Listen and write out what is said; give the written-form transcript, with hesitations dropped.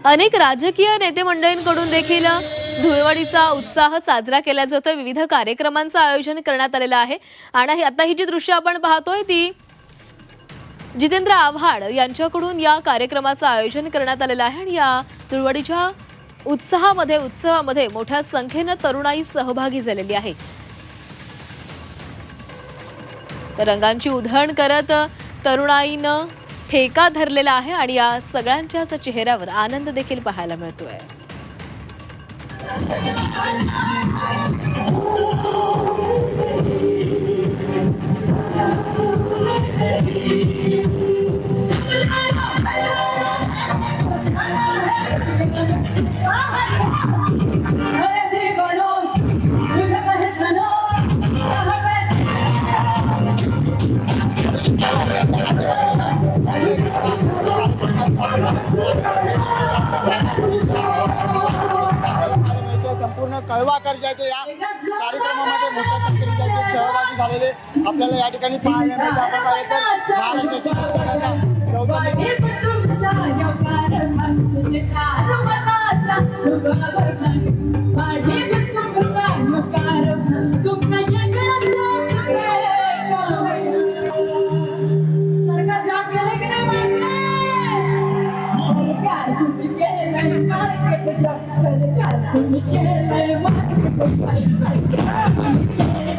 अनेक राजकीय नेते मंडळींकडून देखील धुळवडीचा उत्साह साजरा केला जातो। विविध कार्यक्रमांचं आयोजन करण्यात आलेलं आहे आणि आता ही जी दृश्य आपण पाहतोय ती जितेंद्र आव्हाड यांच्याकडून या कार्यक्रमाचं आयोजन करण्यात आलेलं आहे आणि या धुळवडीच्या उत्सवामध्ये मोठ्या संख्येने तरुणाई सहभागी झालेली आहे। तर रंगांची उधळण करत तरुणाईनं ठेका धरलेला आहे आणि या सगळ्यांच्याच चेहऱ्यावर आनंद देखील पाहायला मिळतोय। संपूर्ण कळवाकर जे आहे या कार्यक्रमामध्ये मोठ्या संख्येने सहभागी झालेले आपल्याला या ठिकाणी पाहायला मिळते। आपण पाहिलं तर महाराष्ट्राची Let me